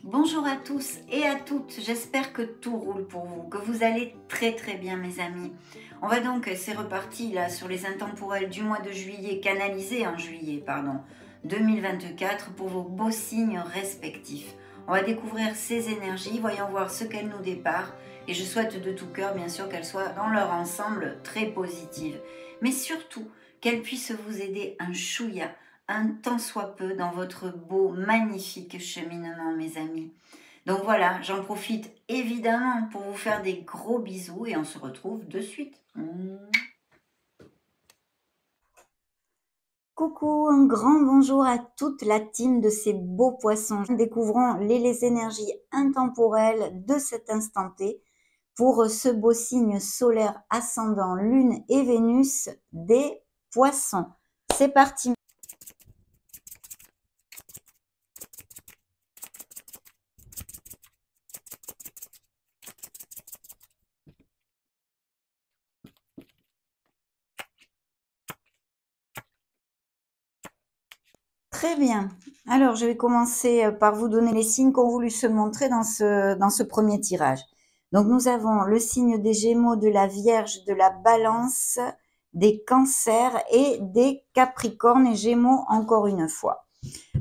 Bonjour à tous et à toutes, j'espère que tout roule pour vous, que vous allez très bien mes amis. On va donc, c'est reparti là sur les intemporels du mois de juillet, canalisés en juillet, 2024 pour vos beaux signes respectifs. On va découvrir ces énergies, voyons voir ce qu'elles nous déparent et je souhaite de tout cœur bien sûr qu'elles soient dans leur ensemble très positives. Mais surtout qu'elles puissent vous aider un chouïa, un tant soit peu dans votre beau, magnifique cheminement, mes amis. Donc voilà, j'en profite évidemment pour vous faire des gros bisous et on se retrouve de suite. Coucou, un grand bonjour à toute la team de ces beaux poissons. Découvrons les énergies intemporelles de cet instant T pour ce beau signe solaire ascendant Lune et Vénus des poissons. C'est parti. Très bien. Alors, je vais commencer par vous donner les signes qu'ont voulu se montrer dans ce premier tirage. Donc, nous avons le signe des Gémeaux, de la Vierge, de la Balance, des Cancers et des Capricornes et Gémeaux encore une fois.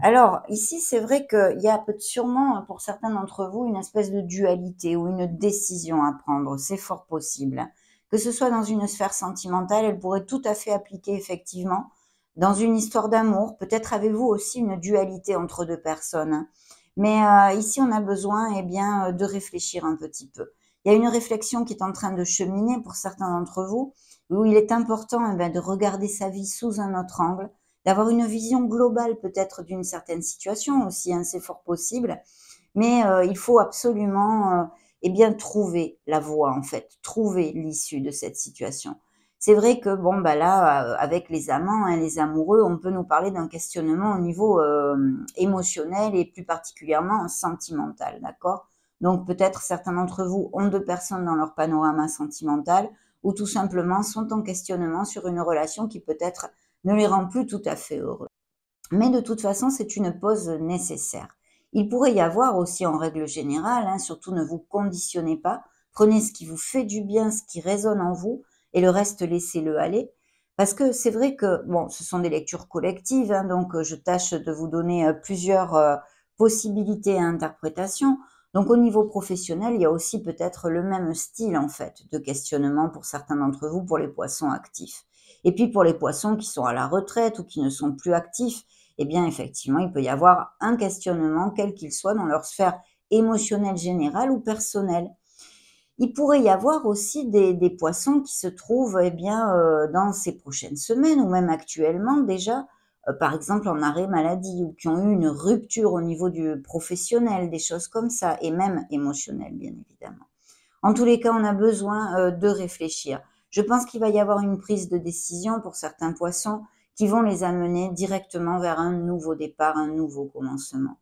Alors, ici, c'est vrai qu'il y a sûrement, pour certains d'entre vous, une espèce de dualité ou une décision à prendre. C'est fort possible. Que ce soit dans une sphère sentimentale, elle pourrait tout à fait appliquer effectivement dans une histoire d'amour. Peut-être avez-vous aussi une dualité entre deux personnes. Mais ici, on a besoin de réfléchir un petit peu. Il y a une réflexion qui est en train de cheminer pour certains d'entre vous, où il est important de regarder sa vie sous un autre angle, d'avoir une vision globale peut-être d'une certaine situation aussi, c'est fort possible. Mais il faut absolument trouver la voie en fait, trouver l'issue de cette situation. C'est vrai que là, avec les amants, les amoureux, on peut nous parler d'un questionnement au niveau émotionnel et plus particulièrement sentimental, d'accord? Donc peut-être certains d'entre vous ont deux personnes dans leur panorama sentimental ou tout simplement sont en questionnement sur une relation qui peut-être ne les rend plus tout à fait heureux. Mais de toute façon, c'est une pause nécessaire. Il pourrait y avoir aussi en règle générale, surtout ne vous conditionnez pas, prenez ce qui vous fait du bien, ce qui résonne en vous, et le reste, laissez-le aller. Parce que c'est vrai que, ce sont des lectures collectives, donc je tâche de vous donner plusieurs possibilités à interprétation. Donc au niveau professionnel, il y a aussi peut-être le même style en fait de questionnement pour certains d'entre vous, pour les poissons actifs. Et puis pour les poissons qui sont à la retraite ou qui ne sont plus actifs, effectivement, il peut y avoir un questionnement, quel qu'il soit, dans leur sphère émotionnelle générale ou personnelle. Il pourrait y avoir aussi des poissons qui se trouvent dans ces prochaines semaines ou même actuellement déjà, par exemple en arrêt maladie ou qui ont eu une rupture au niveau du professionnel, des choses comme ça, et même émotionnelles bien évidemment. En tous les cas, on a besoin de réfléchir. Je pense qu'il va y avoir une prise de décision pour certains poissons qui vont les amener directement vers un nouveau départ, un nouveau commencement.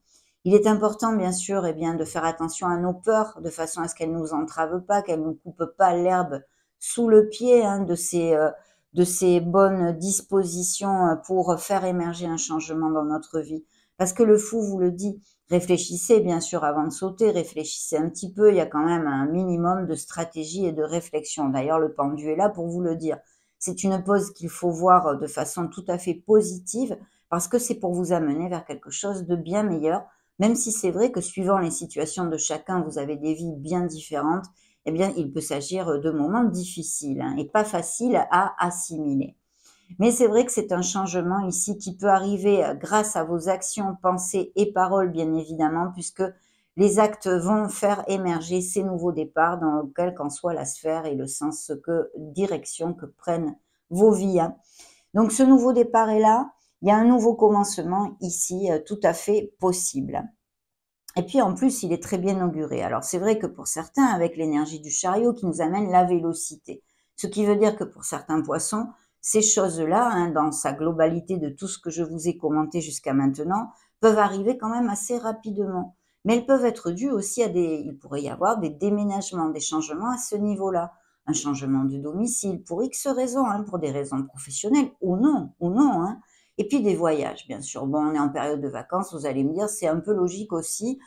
Il est important, bien sûr, de faire attention à nos peurs, de façon à ce qu'elles ne nous entravent pas, qu'elles ne nous coupent pas l'herbe sous le pied de ces bonnes dispositions pour faire émerger un changement dans notre vie. Parce que le fou vous le dit, réfléchissez bien sûr avant de sauter, réfléchissez un petit peu, il y a quand même un minimum de stratégie et de réflexion. D'ailleurs, le pendu est là pour vous le dire. C'est une pause qu'il faut voir de façon tout à fait positive parce que c'est pour vous amener vers quelque chose de bien meilleur, même si c'est vrai que suivant les situations de chacun, vous avez des vies bien différentes, il peut s'agir de moments difficiles et pas faciles à assimiler. Mais c'est vrai que c'est un changement ici qui peut arriver grâce à vos actions, pensées et paroles, bien évidemment, puisque les actes vont faire émerger ces nouveaux départs dans quelle qu'en soit la sphère et le sens direction que prennent vos vies. Donc ce nouveau départ est là, il y a un nouveau commencement ici tout à fait possible. Et puis en plus, il est très bien auguré. Alors c'est vrai que pour certains, avec l'énergie du chariot qui nous amène la vélocité, ce qui veut dire que pour certains poissons, ces choses-là, dans sa globalité de tout ce que je vous ai commenté jusqu'à maintenant, peuvent arriver quand même assez rapidement. Mais elles peuvent être dues aussi il pourrait y avoir des déménagements, des changements à ce niveau-là. Un changement de domicile pour X raisons, pour des raisons professionnelles ou non. Et puis des voyages, bien sûr. Bon, on est en période de vacances, vous allez me dire, c'est un peu logique aussi.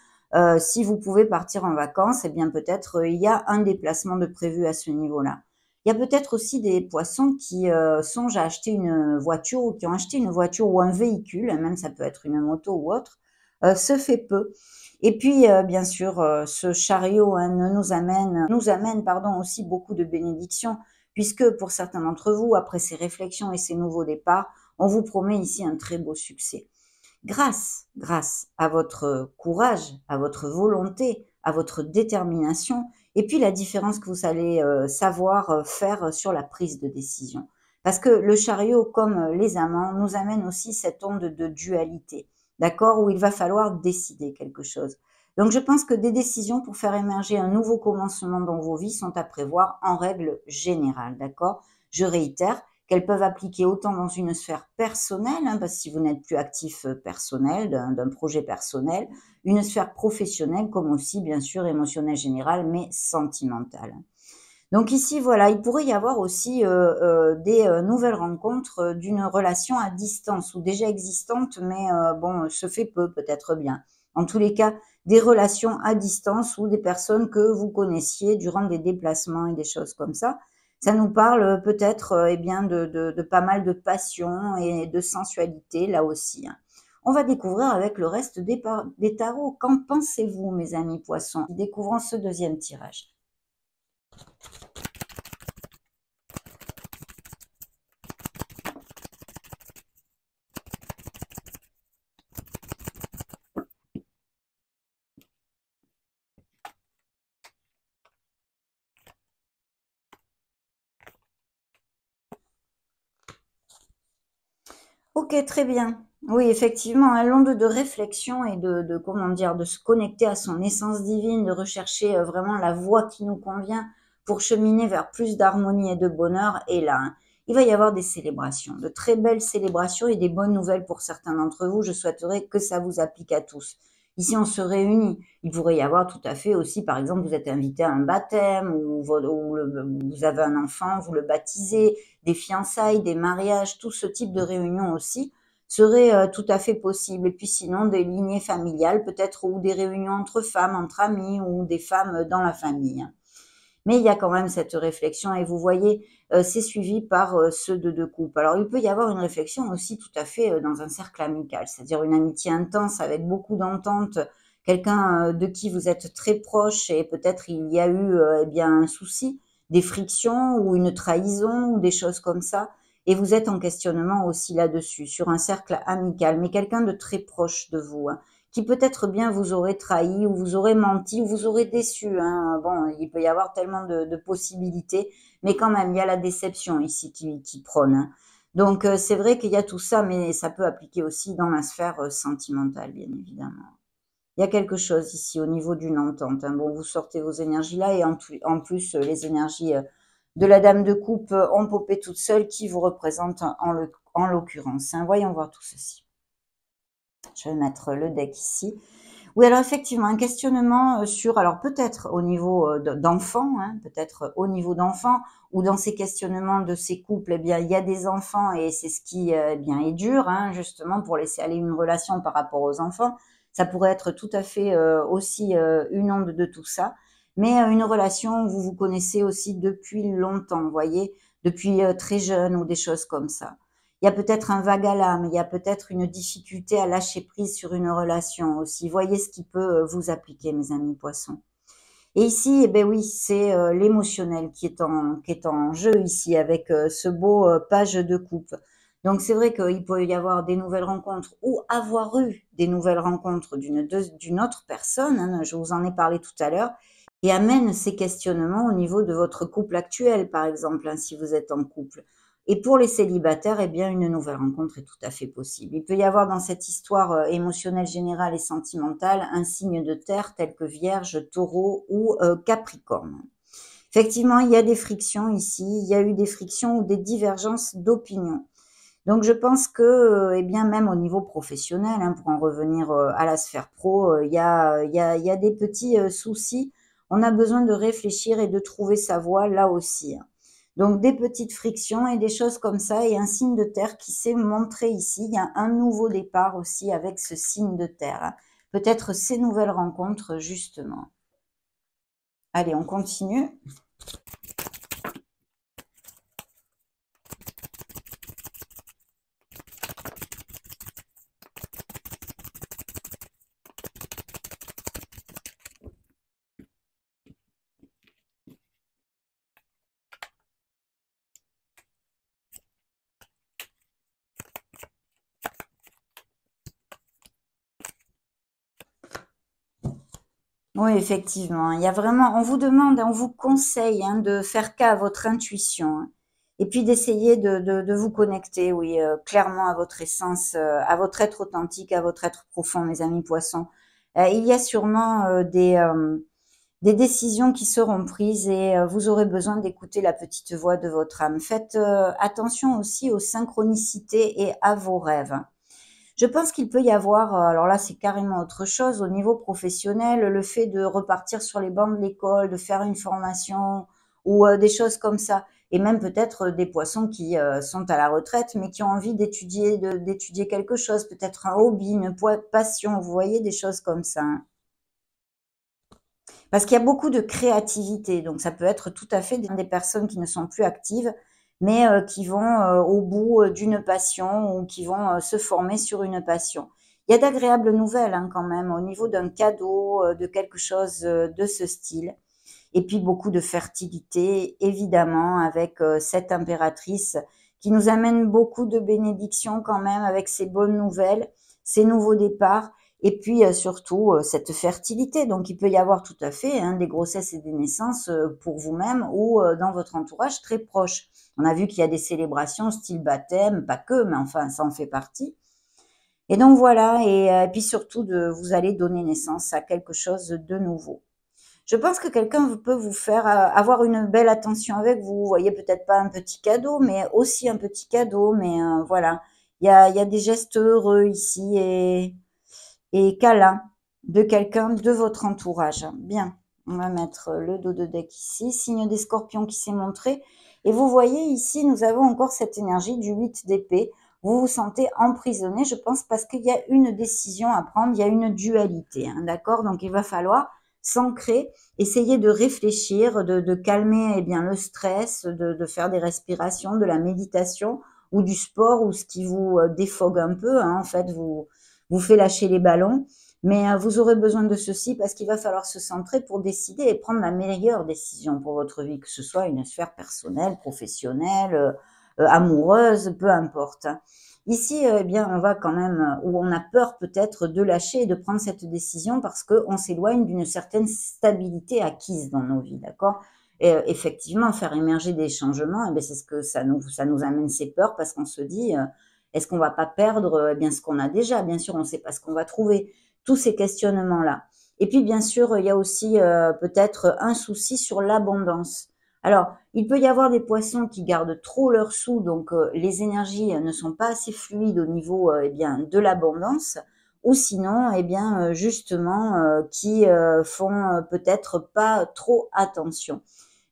Si vous pouvez partir en vacances, eh bien peut-être il y a un déplacement de prévu à ce niveau-là. Il y a peut-être aussi des poissons qui songent à acheter une voiture ou qui ont acheté une voiture ou un véhicule, même ça peut être une moto ou autre, se fait peu. Et puis, bien sûr, ce chariot hein, nous amène pardon, aussi beaucoup de bénédictions, puisque pour certains d'entre vous, après ces réflexions et ces nouveaux départs, on vous promet ici un très beau succès. Grâce à votre courage, à votre volonté, à votre détermination, et puis la différence que vous allez savoir faire sur la prise de décision. Parce que le chariot, comme les amants, nous amène aussi cette onde de dualité, d'accord, où il va falloir décider quelque chose. Donc je pense que des décisions pour faire émerger un nouveau commencement dans vos vies sont à prévoir en règle générale, d'accord. Je réitère, qu'elles peuvent appliquer autant dans une sphère personnelle, hein, parce que si vous n'êtes plus actif personnel, d'un projet personnel, une sphère professionnelle, comme aussi, bien sûr, émotionnelle générale, mais sentimentale. Donc ici, voilà, il pourrait y avoir aussi des nouvelles rencontres d'une relation à distance ou déjà existante, mais bon, se fait peu, peut-être bien. En tous les cas, des relations à distance ou des personnes que vous connaissiez durant des déplacements et des choses comme ça. Ça nous parle peut-être eh bien de pas mal de passion et de sensualité là aussi, hein. On va découvrir avec le reste des tarots. Qu'en pensez-vous, mes amis poissons? Découvrons ce deuxième tirage. Ok, très bien. Oui, effectivement, un l'onde de réflexion et comment dire, de se connecter à son essence divine, de rechercher vraiment la voie qui nous convient pour cheminer vers plus d'harmonie et de bonheur. Et là, hein, il va y avoir des célébrations, de très belles célébrations et des bonnes nouvelles pour certains d'entre vous. Je souhaiterais que ça vous applique à tous. Ici, on se réunit. Il pourrait y avoir tout à fait aussi, par exemple, vous êtes invité à un baptême ou vous avez un enfant, vous le baptisez, des fiançailles, des mariages, tout ce type de réunion aussi serait tout à fait possible. Et puis sinon, des lignées familiales peut-être ou des réunions entre femmes, entre amis ou des femmes dans la famille. Mais il y a quand même cette réflexion et vous voyez, c'est suivi par ceux de deux couples. Alors il peut y avoir une réflexion aussi tout à fait dans un cercle amical, c'est-à-dire une amitié intense avec beaucoup d'entente, quelqu'un de qui vous êtes très proche et peut-être il y a eu eh bien un souci, des frictions ou une trahison ou des choses comme ça. Et vous êtes en questionnement aussi là-dessus, sur un cercle amical, mais quelqu'un de très proche de vous, hein, qui peut-être bien vous aurait trahi ou vous aurait menti ou vous aurait déçu, hein. Bon, il peut y avoir tellement de possibilités, mais quand même, il y a la déception ici qui prône, hein. Donc, c'est vrai qu'il y a tout ça, mais ça peut appliquer aussi dans la sphère sentimentale, bien évidemment. Il y a quelque chose ici au niveau d'une entente, hein. Bon, vous sortez vos énergies là et en plus, les énergies de la dame de coupe ont popé toutes seules qui vous représentent en l'occurrence, hein. Voyons voir tout ceci. Je vais mettre le deck ici. Oui, alors effectivement, un questionnement sur, alors peut-être au niveau d'enfants, hein, peut-être au niveau d'enfants, ou dans ces questionnements de ces couples, eh bien, il y a des enfants et c'est ce qui eh bien, est dur, hein, justement, pour laisser aller une relation par rapport aux enfants. Ça pourrait être tout à fait aussi une onde de tout ça, mais une relation où vous vous connaissez aussi depuis longtemps, vous voyez, depuis très jeune ou des choses comme ça. Il y a peut-être un vague à l'âme, il y a peut-être une difficulté à lâcher prise sur une relation aussi. Voyez ce qui peut vous appliquer, mes amis poissons. Et ici, eh ben oui, c'est l'émotionnel qui est en jeu ici avec ce beau page de coupe. Donc c'est vrai qu'il peut y avoir des nouvelles rencontres ou avoir eu des nouvelles rencontres d'une autre personne, hein, je vous en ai parlé tout à l'heure, et amène ces questionnements au niveau de votre couple actuel, par exemple, hein, si vous êtes en couple. Et pour les célibataires, eh bien, une nouvelle rencontre est tout à fait possible. Il peut y avoir dans cette histoire émotionnelle générale et sentimentale un signe de terre tel que Vierge, Taureau ou Capricorne. Effectivement, il y a des frictions ici, il y a eu des frictions ou des divergences d'opinion. Donc je pense que, eh bien, même au niveau professionnel, hein, pour en revenir à la sphère pro, il y a des petits soucis. On a besoin de réfléchir et de trouver sa voie là aussi, hein. Donc, des petites frictions et des choses comme ça, et un signe de terre qui s'est montré ici. Il y a un nouveau départ aussi avec ce signe de terre, hein. Peut-être ces nouvelles rencontres, justement. Allez, on continue. Oui, effectivement. Il y a vraiment, on vous demande, on vous conseille, hein, de faire cas à votre intuition, hein. Et puis d'essayer de vous connecter, oui, clairement à votre essence, à votre être authentique, à votre être profond, mes amis poissons. Il y a sûrement des décisions qui seront prises, et vous aurez besoin d'écouter la petite voix de votre âme. Faites attention aussi aux synchronicités et à vos rêves. Je pense qu'il peut y avoir, alors là c'est carrément autre chose, au niveau professionnel, le fait de repartir sur les bancs de l'école, de faire une formation ou des choses comme ça. Et même peut-être des poissons qui sont à la retraite, mais qui ont envie d'étudier quelque chose, peut-être un hobby, une passion, vous voyez, des choses comme ça, hein. Parce qu'il y a beaucoup de créativité, donc ça peut être tout à fait des personnes qui ne sont plus actives, mais qui vont au bout d'une passion, ou qui vont se former sur une passion. Il y a d'agréables nouvelles, hein, quand même, au niveau d'un cadeau, de quelque chose de ce style. Et puis beaucoup de fertilité, évidemment, avec cette impératrice qui nous amène beaucoup de bénédictions quand même, avec ces bonnes nouvelles, ces nouveaux départs, et puis surtout cette fertilité. Donc il peut y avoir tout à fait, hein, des grossesses et des naissances pour vous-même ou dans votre entourage très proche. On a vu qu'il y a des célébrations style baptême, pas que, mais enfin ça en fait partie. Et donc voilà, et puis surtout vous allez donner naissance à quelque chose de nouveau. Je pense que quelqu'un peut vous faire avoir une belle attention avec vous. Vous voyez, peut-être pas un petit cadeau, mais aussi un petit cadeau. Mais voilà, il y a des gestes heureux ici, et câlins de quelqu'un de votre entourage. Bien, on va mettre le dos de deck ici. Signe des scorpions qui s'est montré. Et vous voyez ici, nous avons encore cette énergie du 8 d'épée. Vous vous sentez emprisonné, je pense, parce qu'il y a une décision à prendre, il y a une dualité, hein, d'accord? Donc il va falloir s'ancrer, essayer de réfléchir, de calmer bien le stress, de faire des respirations, de la méditation ou du sport, ou ce qui vous défogue un peu, hein, en fait, vous fait lâcher les ballons. Mais vous aurez besoin de ceci parce qu'il va falloir se centrer pour décider et prendre la meilleure décision pour votre vie, que ce soit une sphère personnelle, professionnelle, amoureuse, peu importe. Ici, eh bien, on va quand même, où on a peur peut-être de lâcher et de prendre cette décision parce qu'on s'éloigne d'une certaine stabilité acquise dans nos vies, d'accord? Et effectivement, faire émerger des changements, eh bien, c'est ce que ça nous amène ces peurs, parce qu'on se dit, est-ce qu'on va pas perdre eh bien ce qu'on a déjà? Bien sûr, on ne sait pas ce qu'on va trouver. Tous ces questionnements-là. Et puis, bien sûr, il y a aussi peut-être un souci sur l'abondance. Alors, il peut y avoir des poissons qui gardent trop leurs sous, donc les énergies ne sont pas assez fluides au niveau eh bien, de l'abondance, ou sinon, eh bien, justement, qui font peut-être pas trop attention.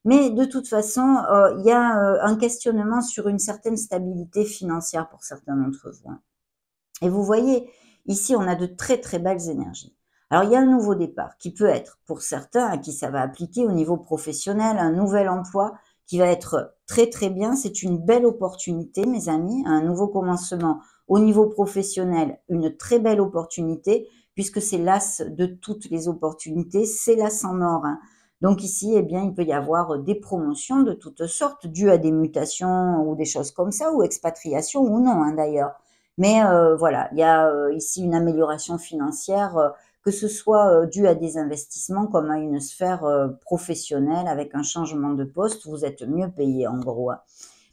Mais de toute façon, il y a un questionnement sur une certaine stabilité financière pour certains d'entre vous, hein. Et vous voyez, ici, on a de très très belles énergies. Alors, il y a un nouveau départ qui peut être, pour certains, à qui ça va appliquer au niveau professionnel, un nouvel emploi qui va être très très bien. C'est une belle opportunité, mes amis, un nouveau commencement au niveau professionnel, une très belle opportunité, puisque c'est l'as de toutes les opportunités, c'est l'as en or, hein. Donc ici, eh bien, il peut y avoir des promotions de toutes sortes, dues à des mutations ou des choses comme ça, ou expatriation ou non, hein, d'ailleurs. Mais voilà, il y a ici une amélioration financière, que ce soit dû à des investissements comme à une sphère professionnelle avec un changement de poste, vous êtes mieux payé en gros, hein.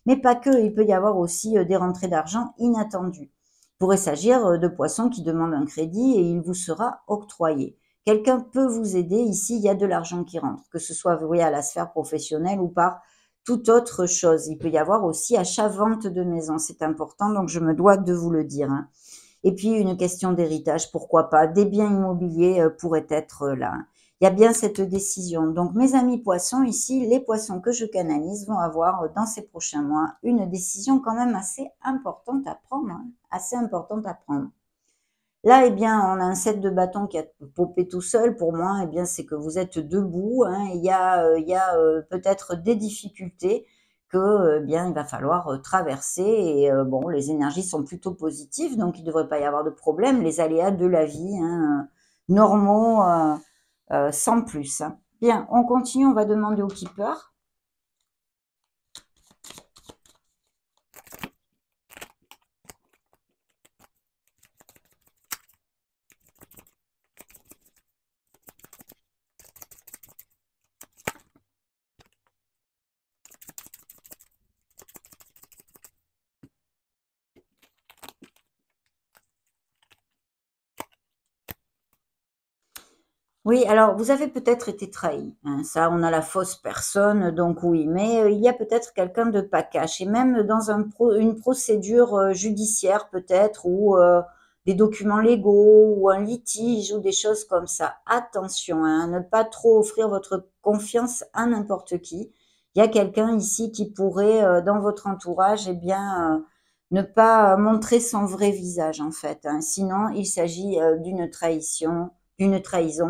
Mais pas que, il peut y avoir aussi des rentrées d'argent inattendues. Il pourrait s'agir de poissons qui demandent un crédit et il vous sera octroyé. Quelqu'un peut vous aider, ici il y a de l'argent qui rentre, que ce soit via la sphère professionnelle ou par toute autre chose. Il peut y avoir aussi achat-vente de maison, c'est important, donc je me dois de vous le dire, hein. Et puis une question d'héritage, pourquoi pas. Des biens immobiliers pourraient être là. il y a bien cette décision. Donc, mes amis poissons, ici, les poissons que je canalise vont avoir dans ces prochains mois une décision quand même assez importante à prendre, hein, assez importante à prendre. Là, eh bien, on a un 7 de bâton qui a popé tout seul. Pour moi, eh bien, c'est que vous êtes debout, hein. Il y a peut-être des difficultés que, bien, il va falloir traverser. Et bon, les énergies sont plutôt positives, donc il ne devrait pas y avoir de problème. Les aléas de la vie, hein, normaux, sans plus, hein. Bien, on continue. On va demander au keeper. Oui, alors vous avez peut-être été trahi, hein, ça, on a la fausse personne, donc oui, mais il y a peut-être quelqu'un de pas cash, et même dans une procédure judiciaire peut-être, ou des documents légaux, ou un litige, ou des choses comme ça. Attention, hein, à ne pas trop offrir votre confiance à n'importe qui. Il y a quelqu'un ici qui pourrait, dans votre entourage, eh bien, ne pas montrer son vrai visage en fait, hein. Sinon, il s'agit d'une trahison,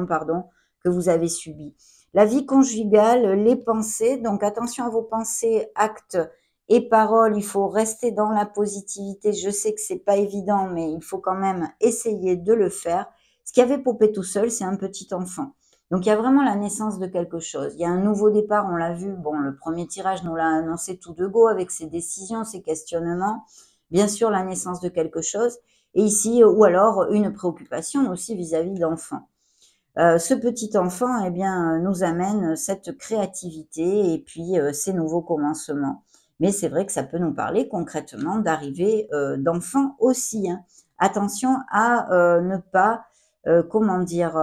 pardon, que vous avez subie. La vie conjugale, les pensées, donc attention à vos pensées, actes et paroles, il faut rester dans la positivité. Je sais que c'est pas évident, mais il faut quand même essayer de le faire. Ce qui avait popé tout seul, c'est un petit enfant. Donc il y a vraiment la naissance de quelque chose. Il y a un nouveau départ, on l'a vu. Bon, le premier tirage nous l'a annoncé tout de go avec ses décisions, ses questionnements. Bien sûr, la naissance de quelque chose. Et ici, ou alors une préoccupation aussi vis-à-vis d'enfants. Ce petit enfant, eh bien, nous amène cette créativité et puis ces nouveaux commencements. Mais c'est vrai que ça peut nous parler concrètement d'arrivée d'enfants aussi, hein. Attention à ne pas, comment dire,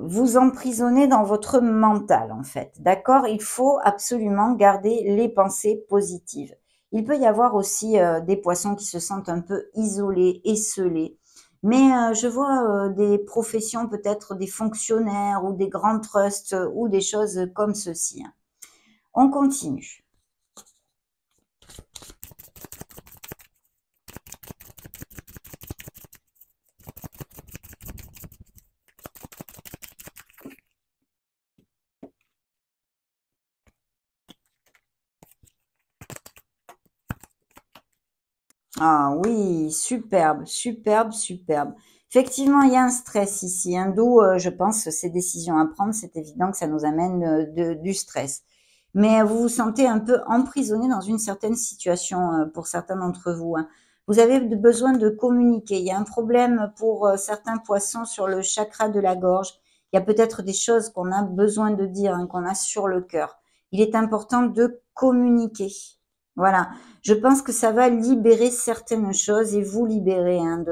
vous emprisonner dans votre mental, en fait. D'accord? Il faut absolument garder les pensées positives. Il peut y avoir aussi des poissons qui se sentent un peu isolés, esselés. Mais je vois des professions, peut-être des fonctionnaires ou des grands trusts ou des choses comme ceci, hein. On continue. Ah oui, superbe, superbe, superbe. Effectivement, il y a un stress ici, hein, d'où je pense ces décisions à prendre. C'est évident que ça nous amène du stress. Mais vous vous sentez un peu emprisonné dans une certaine situation pour certains d'entre vous, hein. Vous avez besoin de communiquer. Il y a un problème pour certains poissons sur le chakra de la gorge. Il y a peut-être des choses qu'on a besoin de dire, hein, qu'on a sur le cœur. Il est important de communiquer. Voilà. Je pense que ça va libérer certaines choses et vous libérer, hein,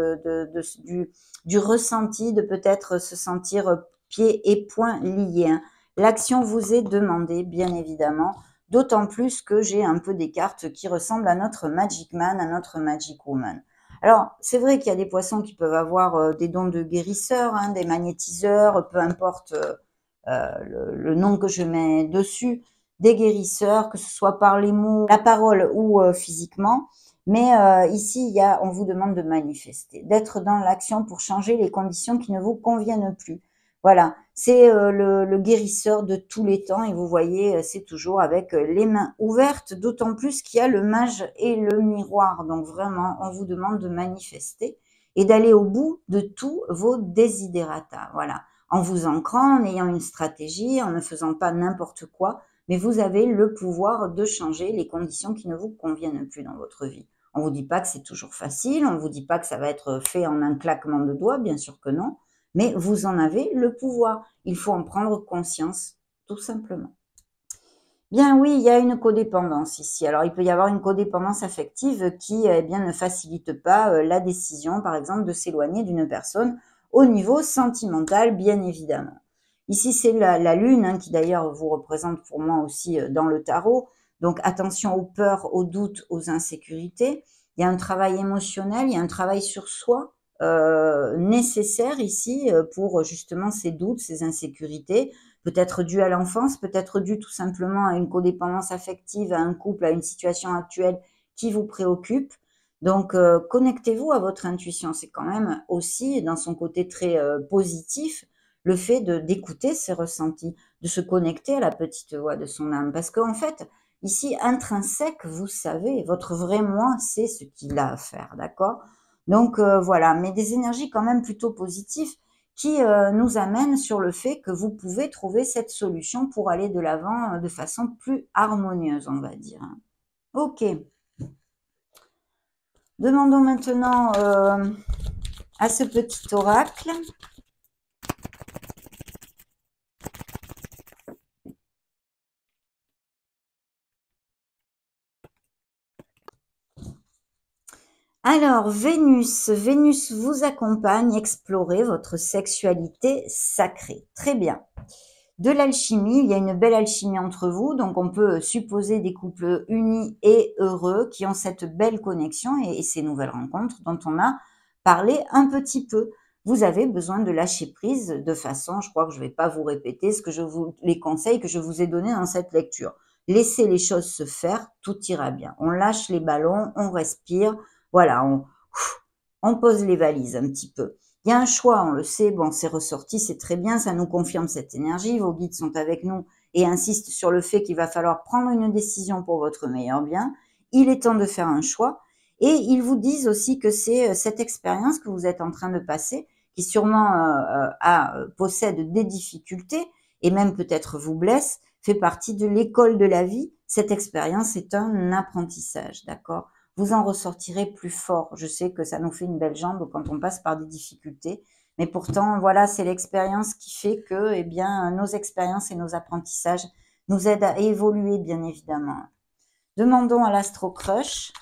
du ressenti de peut-être se sentir pieds et poings liés, hein. L'action vous est demandée, bien évidemment, d'autant plus que j'ai un peu des cartes qui ressemblent à notre Magic Man, à notre Magic Woman. Alors, c'est vrai qu'il y a des poissons qui peuvent avoir des dons de guérisseurs, hein, des magnétiseurs, peu importe le nom que je mets dessus, des guérisseurs, que ce soit par les mots, la parole ou physiquement. Mais ici, on vous demande de manifester, d'être dans l'action pour changer les conditions qui ne vous conviennent plus. Voilà, c'est le guérisseur de tous les temps et vous voyez, c'est toujours avec les mains ouvertes, d'autant plus qu'il y a le mage et le miroir. Donc vraiment, on vous demande de manifester et d'aller au bout de tous vos desiderata. Voilà, en vous ancrant, en ayant une stratégie, en ne faisant pas n'importe quoi, mais vous avez le pouvoir de changer les conditions qui ne vous conviennent plus dans votre vie. On ne vous dit pas que c'est toujours facile, on ne vous dit pas que ça va être fait en un claquement de doigts, bien sûr que non, mais vous en avez le pouvoir. Il faut en prendre conscience, tout simplement. Bien oui, il y a une codépendance ici. Alors, il peut y avoir une codépendance affective qui eh bien, ne facilite pas la décision, par exemple, de s'éloigner d'une personne au niveau sentimental, bien évidemment. Ici, c'est la lune, hein, qui d'ailleurs vous représente pour moi aussi dans le tarot. Donc, attention aux peurs, aux doutes, aux insécurités. Il y a un travail émotionnel, il y a un travail sur soi nécessaire ici pour justement ces doutes, ces insécurités, peut-être dû à l'enfance, peut-être dû tout simplement à une codépendance affective, à un couple, à une situation actuelle qui vous préoccupe. Donc, connectez-vous à votre intuition. C'est quand même aussi, dans son côté très positif, le fait d'écouter ses ressentis, de se connecter à la petite voix de son âme. Parce qu'en fait, ici, intrinsèque, vous savez, votre vrai moi sait ce qu'il a à faire, d'accord? Donc, voilà, mais des énergies quand même plutôt positives qui nous amènent sur le fait que vous pouvez trouver cette solution pour aller de l'avant de façon plus harmonieuse, on va dire. Ok. Demandons maintenant à ce petit oracle. Alors, Vénus vous accompagne, explorez votre sexualité sacrée. Très bien. De l'alchimie, il y a une belle alchimie entre vous, donc on peut supposer des couples unis et heureux qui ont cette belle connexion et ces nouvelles rencontres dont on a parlé un petit peu. Vous avez besoin de lâcher prise de façon, je crois que je ne vais pas vous répéter les conseils que je vous ai donnés dans cette lecture. Laissez les choses se faire, tout ira bien. On lâche les ballons, on respire, voilà, on pose les valises un petit peu. Il y a un choix, on le sait, bon, c'est ressorti, c'est très bien, ça nous confirme cette énergie, vos guides sont avec nous et insistent sur le fait qu'il va falloir prendre une décision pour votre meilleur bien. Il est temps de faire un choix et ils vous disent aussi que c'est cette expérience que vous êtes en train de passer qui sûrement possède des difficultés et même peut-être vous blesse, fait partie de l'école de la vie. Cette expérience est un apprentissage, d'accord ? Vous en ressortirez plus fort. Je sais que ça nous fait une belle jambe quand on passe par des difficultés, mais pourtant, voilà, c'est l'expérience qui fait que, eh bien, nos expériences et nos apprentissages nous aident à évoluer, bien évidemment. Demandons à l'Astro Crush.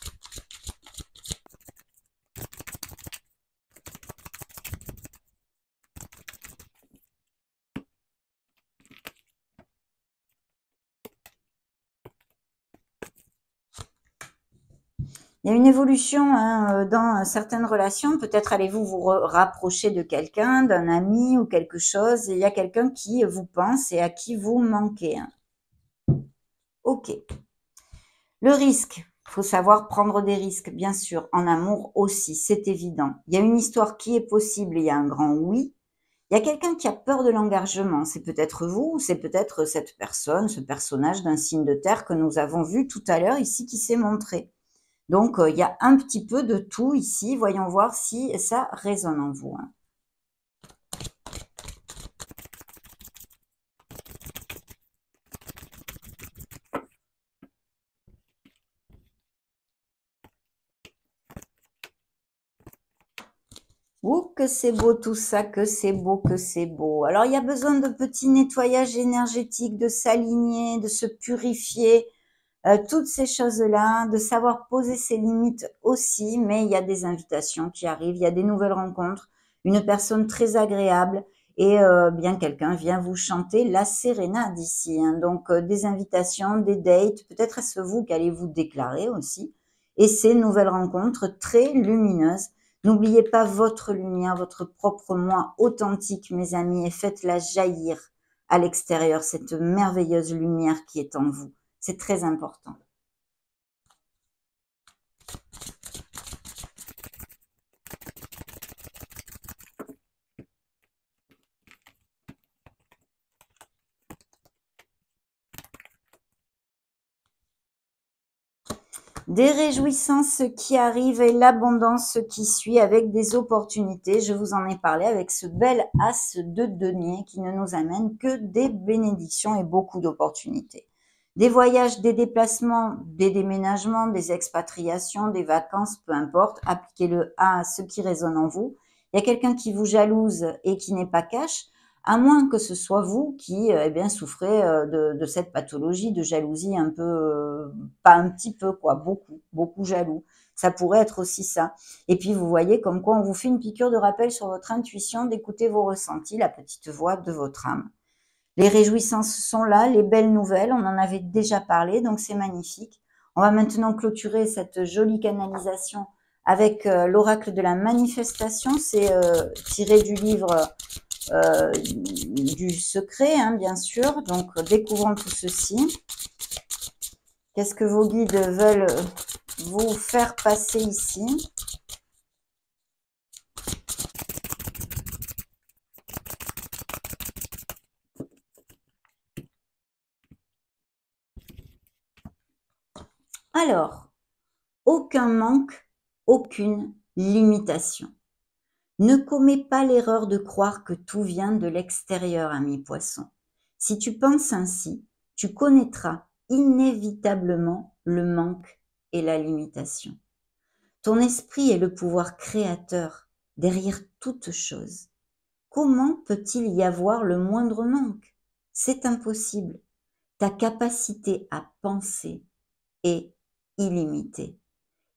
Il y a une évolution dans certaines relations. Peut-être allez-vous vous rapprocher de quelqu'un, d'un ami ou quelque chose. Et il y a quelqu'un qui vous pense et à qui vous manquez. Ok. Le risque. Il faut savoir prendre des risques, bien sûr. En amour aussi, c'est évident. Il y a une histoire qui est possible, il y a un grand oui. Il y a quelqu'un qui a peur de l'engagement. C'est peut-être vous ou c'est peut-être cette personne, ce personnage d'un signe de terre que nous avons vu tout à l'heure ici qui s'est montré. Donc, il y a un petit peu de tout ici. Voyons voir si ça résonne en vous. Ouh, que c'est beau tout ça, que c'est beau, que c'est beau. Alors, il y a besoin de petits nettoyages énergétiques, de s'aligner, de se purifier, toutes ces choses-là, de savoir poser ses limites aussi, mais il y a des invitations qui arrivent, il y a des nouvelles rencontres, une personne très agréable et bien quelqu'un vient vous chanter la sérénade ici. Hein. Donc des invitations, des dates, peut-être est-ce vous qu'allez vous déclarer aussi. Et ces nouvelles rencontres très lumineuses. N'oubliez pas votre lumière, votre propre moi authentique, mes amis, et faites-la jaillir à l'extérieur, cette merveilleuse lumière qui est en vous. C'est très important. Des réjouissances qui arrivent et l'abondance qui suit avec des opportunités. Je vous en ai parlé avec ce bel as de denier qui ne nous amène que des bénédictions et beaucoup d'opportunités. Des voyages, des déplacements, des déménagements, des expatriations, des vacances, peu importe, appliquez-le à ce qui résonne en vous. Il y a quelqu'un qui vous jalouse et qui n'est pas cash, à moins que ce soit vous qui eh bien, souffrez de cette pathologie de jalousie un peu, pas un petit peu, quoi, beaucoup jaloux. Ça pourrait être aussi ça. Et puis, vous voyez comme quoi on vous fait une piqûre de rappel sur votre intuition, d'écouter vos ressentis, la petite voix de votre âme. Les réjouissances sont là, les belles nouvelles, on en avait déjà parlé, donc c'est magnifique. On va maintenant clôturer cette jolie canalisation avec l'oracle de la manifestation. C'est tiré du livre du secret, hein, bien sûr. Donc, découvrons tout ceci. Qu'est-ce que vos guides veulent vous faire passer ici? Alors, aucun manque, aucune limitation. Ne commets pas l'erreur de croire que tout vient de l'extérieur, ami poisson. Si tu penses ainsi, tu connaîtras inévitablement le manque et la limitation. Ton esprit est le pouvoir créateur derrière toute chose. Comment peut-il y avoir le moindre manque? C'est impossible. Ta capacité à penser est illimitée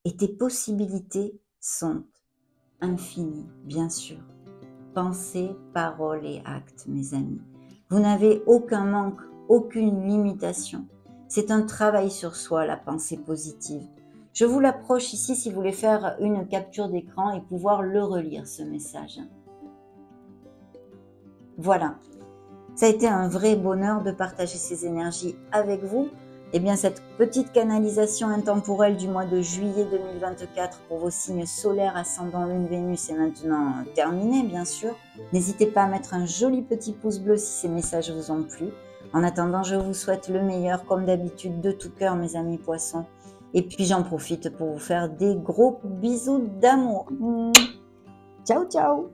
et tes possibilités sont infinies, bien sûr. Pensée, parole et acte, mes amis. Vous n'avez aucun manque, aucune limitation. C'est un travail sur soi, la pensée positive. Je vous l'approche ici si vous voulez faire une capture d'écran et pouvoir le relire, ce message. Voilà. Ça a été un vrai bonheur de partager ces énergies avec vous. Eh bien, cette petite canalisation intemporelle du mois de juillet 2024 pour vos signes solaires, ascendant Lune, Vénus est maintenant terminée, bien sûr. N'hésitez pas à mettre un joli petit pouce bleu si ces messages vous ont plu. En attendant, je vous souhaite le meilleur, comme d'habitude, de tout cœur, mes amis poissons. Et puis, j'en profite pour vous faire des gros bisous d'amour. Ciao, ciao!